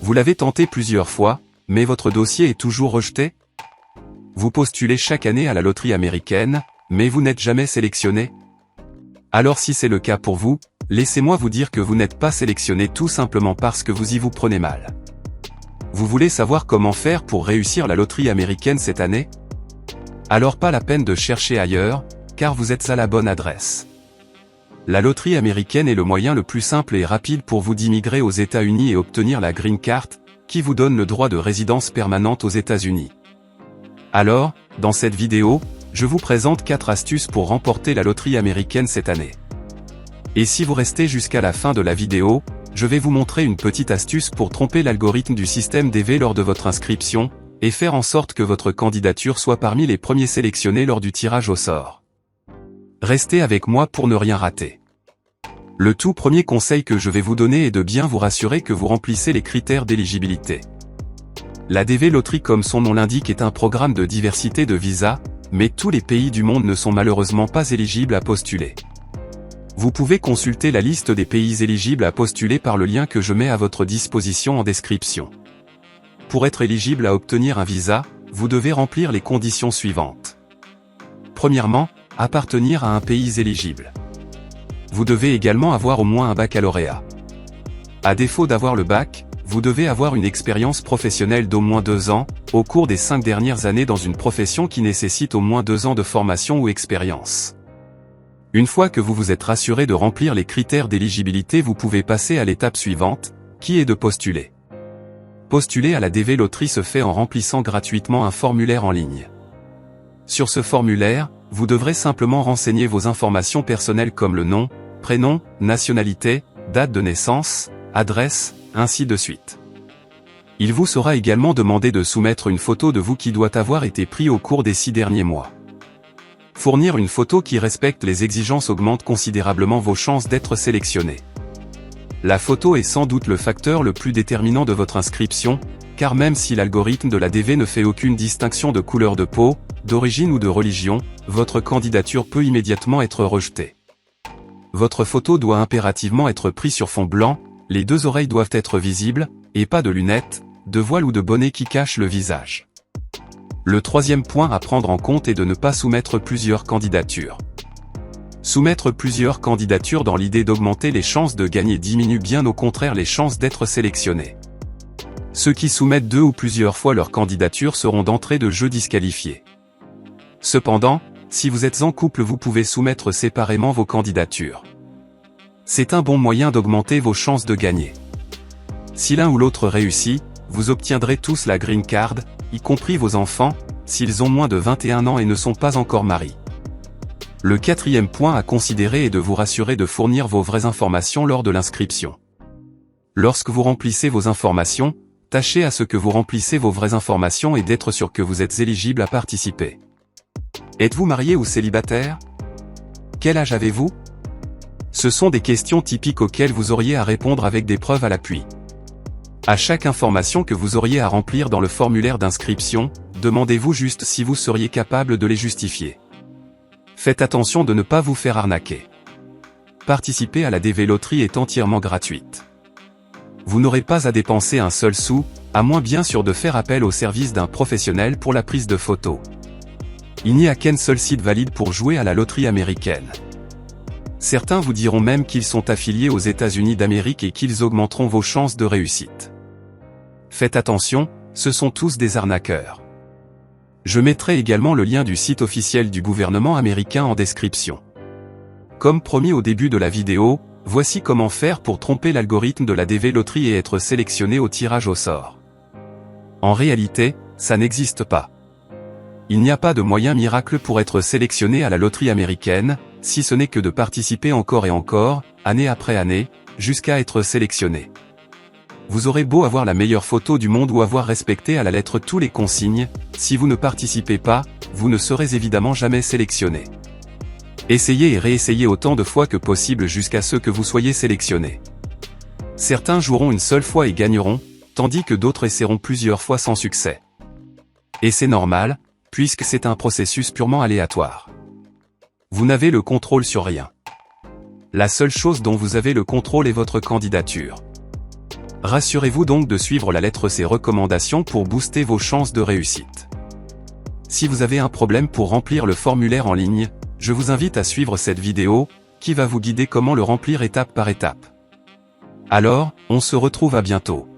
Vous l'avez tenté plusieurs fois, mais votre dossier est toujours rejeté? Vous postulez chaque année à la loterie américaine, mais vous n'êtes jamais sélectionné? Alors si c'est le cas pour vous, laissez-moi vous dire que vous n'êtes pas sélectionné tout simplement parce que vous vous prenez mal. Vous voulez savoir comment faire pour réussir la loterie américaine cette année? Alors pas la peine de chercher ailleurs, car vous êtes à la bonne adresse. La loterie américaine est le moyen le plus simple et rapide pour vous d'immigrer aux États-Unis et obtenir la Green Card, qui vous donne le droit de résidence permanente aux États-Unis. Alors, dans cette vidéo, je vous présente 4 astuces pour remporter la loterie américaine cette année. Et si vous restez jusqu'à la fin de la vidéo, je vais vous montrer une petite astuce pour tromper l'algorithme du système DV lors de votre inscription, et faire en sorte que votre candidature soit parmi les premiers sélectionnés lors du tirage au sort. Restez avec moi pour ne rien rater. Le tout premier conseil que je vais vous donner est de bien vous rassurer que vous remplissez les critères d'éligibilité. La DV Loterie, comme son nom l'indique, est un programme de diversité de visas, mais tous les pays du monde ne sont malheureusement pas éligibles à postuler. Vous pouvez consulter la liste des pays éligibles à postuler par le lien que je mets à votre disposition en description. Pour être éligible à obtenir un visa, vous devez remplir les conditions suivantes. Premièrement, appartenir à un pays éligible. Vous devez également avoir au moins un baccalauréat. À défaut d'avoir le bac, vous devez avoir une expérience professionnelle d'au moins 2 ans, au cours des 5 dernières années dans une profession qui nécessite au moins 2 ans de formation ou expérience. Une fois que vous vous êtes rassuré de remplir les critères d'éligibilité, vous pouvez passer à l'étape suivante, qui est de postuler. Postuler à la DV Loterie se fait en remplissant gratuitement un formulaire en ligne. Sur ce formulaire, vous devrez simplement renseigner vos informations personnelles comme le nom, prénom, nationalité, date de naissance, adresse, ainsi de suite. Il vous sera également demandé de soumettre une photo de vous qui doit avoir été prise au cours des 6 derniers mois. Fournir une photo qui respecte les exigences augmente considérablement vos chances d'être sélectionné. La photo est sans doute le facteur le plus déterminant de votre inscription, car même si l'algorithme de la DV ne fait aucune distinction de couleur de peau, d'origine ou de religion, votre candidature peut immédiatement être rejetée. Votre photo doit impérativement être prise sur fond blanc, les 2 oreilles doivent être visibles, et pas de lunettes, de voile ou de bonnet qui cachent le visage. Le troisième point à prendre en compte est de ne pas soumettre plusieurs candidatures. Soumettre plusieurs candidatures dans l'idée d'augmenter les chances de gagner diminue bien au contraire les chances d'être sélectionnés. Ceux qui soumettent 2 ou plusieurs fois leur candidature seront d'entrée de jeu disqualifiés. Cependant, si vous êtes en couple, vous pouvez soumettre séparément vos candidatures. C'est un bon moyen d'augmenter vos chances de gagner. Si l'un ou l'autre réussit, vous obtiendrez tous la Green Card, y compris vos enfants, s'ils ont moins de 21 ans et ne sont pas encore mariés. Le quatrième point à considérer est de vous rassurer de fournir vos vraies informations lors de l'inscription. Lorsque vous remplissez vos informations, tâchez à ce que vous remplissez vos vraies informations et d'être sûr que vous êtes éligible à participer. Êtes-vous marié ou célibataire? Quel âge avez-vous? Ce sont des questions typiques auxquelles vous auriez à répondre avec des preuves à l'appui. À chaque information que vous auriez à remplir dans le formulaire d'inscription, demandez-vous juste si vous seriez capable de les justifier. Faites attention de ne pas vous faire arnaquer. Participer à la DV Loterie est entièrement gratuite. Vous n'aurez pas à dépenser un seul sou, à moins bien sûr de faire appel au service d'un professionnel pour la prise de photos. Il n'y a qu'un seul site valide pour jouer à la loterie américaine. Certains vous diront même qu'ils sont affiliés aux États-Unis d'Amérique et qu'ils augmenteront vos chances de réussite. Faites attention, ce sont tous des arnaqueurs. Je mettrai également le lien du site officiel du gouvernement américain en description. Comme promis au début de la vidéo, voici comment faire pour tromper l'algorithme de la DV Loterie et être sélectionné au tirage au sort. En réalité, ça n'existe pas. Il n'y a pas de moyen miracle pour être sélectionné à la loterie américaine, si ce n'est que de participer encore et encore, année après année, jusqu'à être sélectionné. Vous aurez beau avoir la meilleure photo du monde ou avoir respecté à la lettre tous les consignes, si vous ne participez pas, vous ne serez évidemment jamais sélectionné. Essayez et réessayez autant de fois que possible jusqu'à ce que vous soyez sélectionné. Certains joueront une seule fois et gagneront, tandis que d'autres essaieront plusieurs fois sans succès. Et c'est normal, puisque c'est un processus purement aléatoire. Vous n'avez le contrôle sur rien. La seule chose dont vous avez le contrôle est votre candidature. Rassurez-vous donc de suivre la lettre C recommandations pour booster vos chances de réussite. Si vous avez un problème pour remplir le formulaire en ligne, je vous invite à suivre cette vidéo, qui va vous guider comment le remplir étape par étape. Alors, on se retrouve à bientôt.